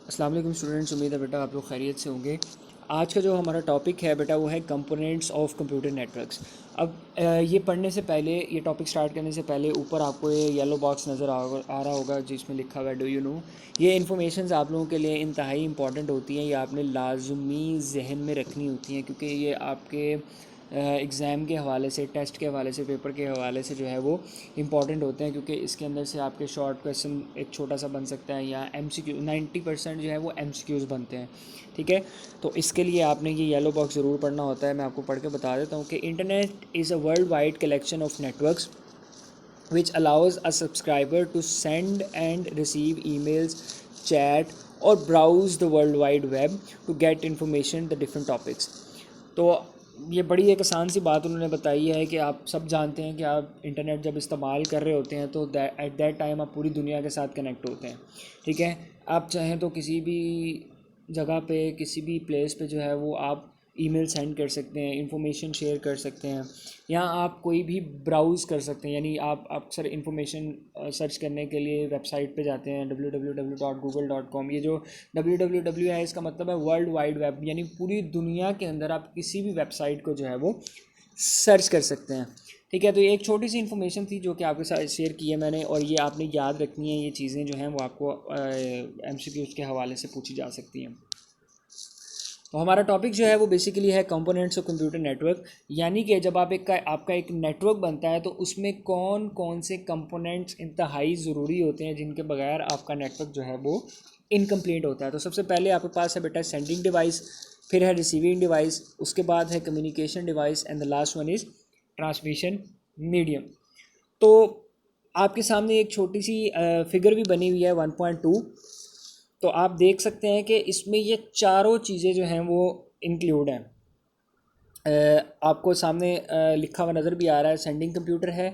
अस्सलाम वालेकुम स्टूडेंट्स, उम्मीद है बेटा आप लोग खैरियत से होंगे। आज का जो हमारा टॉपिक है बेटा वो है कंपोनेंट्स ऑफ कंप्यूटर नेटवर्क्स। अब ये पढ़ने से पहले, ये टॉपिक स्टार्ट करने से पहले ऊपर आपको ये येलो बॉक्स नज़र आ रहा होगा जिसमें लिखा हुआ है डू यू नो। ये इन्फॉर्मेशंस आप लोगों के लिए इंतहाई इंपॉर्टेंट होती हैं, ये आपने लाजमी जहन में रखनी होती हैं क्योंकि ये आपके एग्ज़ाम के हवाले से, टेस्ट के हवाले से, पेपर के हवाले से जो है वो इम्पॉर्टेंट होते हैं क्योंकि इसके अंदर से आपके शॉर्ट क्वेश्चन एक छोटा सा बन सकता है या MCQ 90% जो है वो MCQs बनते हैं। ठीक है, तो इसके लिए आपने ये येलो बॉक्स ज़रूर पढ़ना होता है। मैं आपको पढ़ के बता देता हूँ कि internet is a world wide collection of networks which allows a subscriber to send and receive emails, chat or browse the world wide web to get information the different topics। तो ये बड़ी एक आसान सी बात उन्होंने बताई है कि आप सब जानते हैं कि आप इंटरनेट जब इस्तेमाल कर रहे होते हैं तो एट दैट टाइम आप पूरी दुनिया के साथ कनेक्ट होते हैं। ठीक है, आप चाहें तो किसी भी जगह पे, किसी भी प्लेस पे जो है वो आप ईमेल सेंड कर सकते हैं, इंफॉर्मेशन शेयर कर सकते हैं, या आप कोई भी ब्राउज़ कर सकते हैं। यानी आप अक्सर इंफॉर्मेशन सर्च करने के लिए वेबसाइट पे जाते हैं www.google.com। ये जो www है इसका मतलब है वर्ल्ड वाइड वेब, यानी पूरी दुनिया के अंदर आप किसी भी वेबसाइट को जो है वो सर्च कर सकते हैं। ठीक है, तो ये एक छोटी सी इन्फॉर्मेशन थी जो कि आपके साथ शेयर की है मैंने, और ये आपने याद रखनी है। ये चीज़ें जो हैं वो आपको MCQs के हवाले से पूछी जा सकती हैं। तो हमारा टॉपिक जो है वो बेसिकली है कंपोनेंट्स ऑफ कंप्यूटर नेटवर्क। यानी कि जब आपका एक नेटवर्क बनता है तो उसमें कौन कौन से कंपोनेंट्स इंतहाई ज़रूरी होते हैं जिनके बगैर आपका नेटवर्क जो है वो इनकम्प्लीट होता है। तो सबसे पहले आपके पास है बेटा सेंडिंग डिवाइस, फिर है रिसीविंग डिवाइस, उसके बाद है communication device and the last one is transmission medium. तो आपके सामने एक छोटी सी फिगर भी बनी हुई है 1.2। तो आप देख सकते हैं कि इसमें ये चारों चीज़ें जो हैं वो इंक्लूड हैं। आपको सामने लिखा हुआ नज़र भी आ रहा है, सेंडिंग कंप्यूटर है,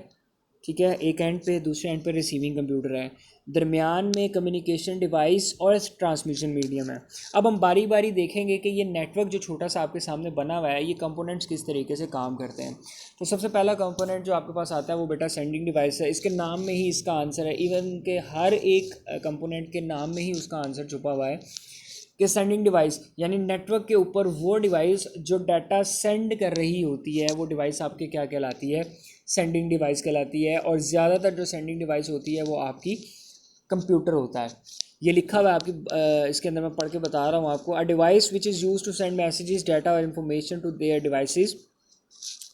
ठीक है, एक एंड पे, दूसरे एंड पे रिसीविंग कंप्यूटर है, दरमियान में कम्युनिकेशन डिवाइस और ट्रांसमिशन मीडियम है। अब हम बारी बारी देखेंगे कि ये नेटवर्क जो छोटा सा आपके सामने बना हुआ है, ये कंपोनेंट्स किस तरीके से काम करते हैं। तो सबसे पहला कंपोनेंट जो आपके पास आता है वो बेटा सेंडिंग डिवाइस है। इसके नाम में ही इसका आंसर है, इवन के हर एक कंपोनेंट के नाम में ही उसका आंसर छुपा हुआ है कि सेंडिंग डिवाइस, यानी नेटवर्क के ऊपर वो डिवाइस जो डाटा सेंड कर रही होती है वो डिवाइस आपके क्या कहलाती है, सेंडिंग डिवाइस कहलाती है। और ज़्यादातर जो सेंडिंग डिवाइस होती है वो आपकी कंप्यूटर होता है। ये लिखा हुआ है आपकी इसके अंदर, मैं पढ़ के बता रहा हूँ आपको। A device which is use to send messages, data और information to their devices,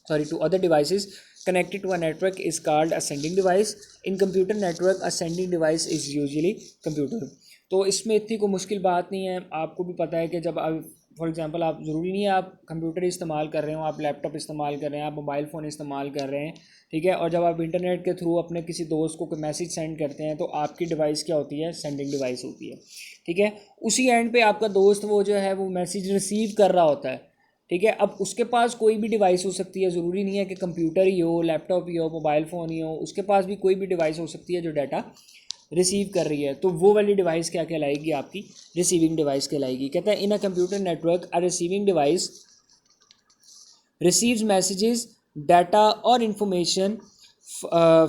to other devices connected to a network is called a sending device. In computer network a sending device is usually computer। तो इसमें इतनी कोई मुश्किल बात नहीं है। आपको भी पता है कि जब आप फॉर एग्जांपल, आप ज़रूरी नहीं है आप कंप्यूटर इस्तेमाल कर रहे हो, आप लैपटॉप इस्तेमाल कर रहे हैं, आप मोबाइल फ़ोन इस्तेमाल कर रहे हैं, ठीक है, और जब आप इंटरनेट के थ्रू अपने किसी दोस्त को कोई मैसेज सेंड करते हैं तो आपकी डिवाइस क्या होती है, सेंडिंग डिवाइस होती है। ठीक है, उसी एंड पे आपका दोस्त वो जो है वो मैसेज रिसीव कर रहा होता है। ठीक है, अब उसके पास कोई भी डिवाइस हो सकती है, ज़रूरी नहीं है कि कंप्यूटर ही हो, लैपटॉप ही हो, मोबाइल फ़ोन ही हो, उसके पास भी कोई भी डिवाइस हो सकती है जो डाटा रिसीव कर रही है। तो वो वाली डिवाइस क्या कहलाएगी, आपकी रिसीविंग डिवाइस कहलाएगी। कहता है in a computer network a receiving device receives messages, data or information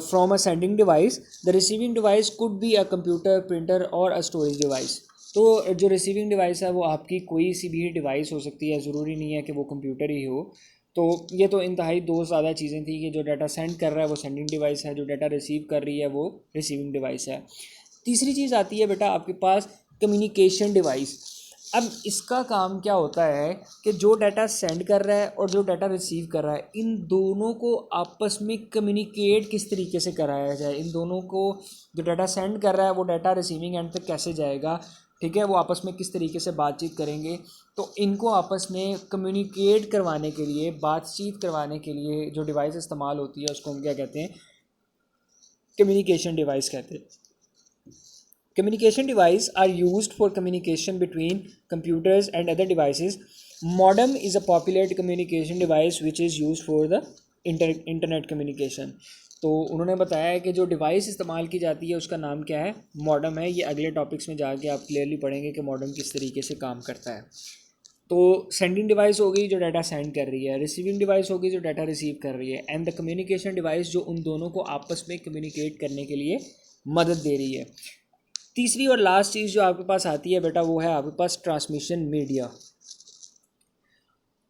from a sending device। The receiving device could be a computer, printer or a storage device। तो जो receiving device है वो आपकी कोई सी भी डिवाइस हो सकती है, ज़रूरी नहीं है कि वो कंप्यूटर ही हो। तो ये तो इंतहाई दो ज़्यादा चीज़ें थी कि जो डाटा सेंड कर रहा है वो सेंडिंग डिवाइस है, जो डाटा रिसीव कर रही है वो रिसीविंग डिवाइस है। तीसरी चीज़ आती है बेटा आपके पास कम्युनिकेशन डिवाइस। अब इसका काम क्या होता है कि जो डाटा सेंड कर रहा है और जो डाटा रिसीव कर रहा है, इन दोनों को आपस में कम्युनिकेट किस तरीके से कराया जाए। इन दोनों को, जो डाटा सेंड कर रहा है वो डाटा रिसीविंग एंड तक कैसे जाएगा, ठीक है, वो आपस में किस तरीके से बातचीत करेंगे। तो इनको आपस में कम्युनिकेट करवाने के लिए, बातचीत करवाने के लिए जो डिवाइस इस्तेमाल होती है उसको हम क्या कहते हैं, कम्युनिकेशन डिवाइस कहते हैं। Communication devices are used for communication between computers and other devices. Modem is a popular communication device which is used for the internet communication। तो उन्होंने बताया है कि जो डिवाइस इस्तेमाल की जाती है उसका नाम क्या है, मॉडम है। ये अगले टॉपिक्स में जाके आप क्लियरली पढ़ेंगे कि मॉडम किस तरीके से काम करता है। तो सेंडिंग डिवाइस हो गई जो डाटा सेंड कर रही है, रिसीविंग डिवाइस हो गई जो डाटा रिसीव कर रही है, एंड द कम्युनिकेशन डिवाइस जो उन दोनों को आपस में कम्युनिकेट करने के लिए मदद दे रही है। तीसरी और लास्ट चीज़ जो आपके पास आती है बेटा वो है आपके पास ट्रांसमिशन मीडिया।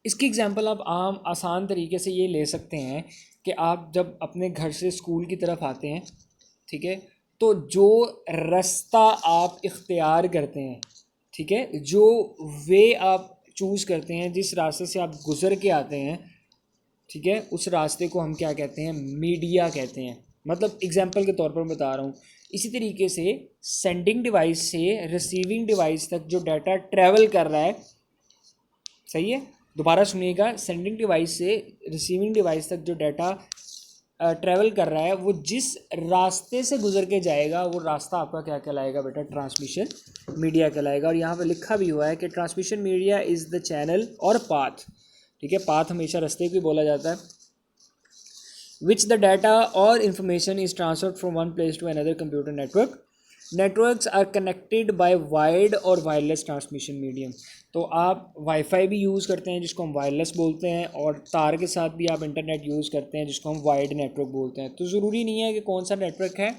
इसकी एग्जांपल आप आसान तरीके से ये ले सकते हैं कि आप जब अपने घर से स्कूल की तरफ आते हैं, ठीक है, तो जो रास्ता आप इख्तियार करते हैं, ठीक है, जो वे आप चूज़ करते हैं, जिस रास्ते से आप गुज़र के आते हैं, ठीक है, उस रास्ते को हम क्या कहते हैं, मीडिया कहते हैं। मतलब एग्जांपल के तौर पर बता रहा हूँ। इसी तरीके से सेंडिंग डिवाइस से रिसीविंग डिवाइस तक जो डाटा ट्रैवल कर रहा है, सही है, दोबारा सुनिएगा, सेंडिंग डिवाइस से रिसीविंग डिवाइस तक जो डाटा ट्रैवल कर रहा है, वो जिस रास्ते से गुजर के जाएगा वो रास्ता आपका क्या कहलाएगा बेटा, ट्रांसमिशन मीडिया कहलाएगा। और यहाँ पे लिखा भी हुआ है कि transmission media is the channel और पाथ, ठीक है, पाथ हमेशा रास्ते को ही बोला जाता है, विच द डाटा और information is transferred from one place to another computer network. Networks are connected by wide और वायरलेस ट्रांसमिशन मीडियम। तो आप वाईफाई भी यूज़ करते हैं जिसको हम वायरलेस बोलते हैं, और तार के साथ भी आप इंटरनेट यूज़ करते हैं जिसको हम वाइड नेटवर्क बोलते हैं। तो ज़रूरी नहीं है कि कौन सा नेटवर्क है,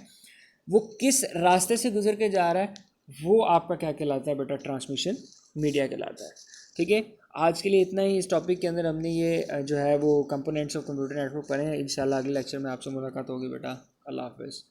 वो किस रास्ते से गुजर के जा रहा है, वो आपका क्या कहलाता है बेटा, ट्रांसमिशन मीडिया कहलाता है। ठीक है, आज के लिए इतना ही। इस टॉपिक के अंदर हमने ये जो है वो कंपोनेंट्स ऑफ कंप्यूटर नेटवर्क पढ़े हैं। इंशाल्लाह अगले लेक्चर में आपसे मुलाकात होगी बेटा। अल्लाह हाफ़िज़।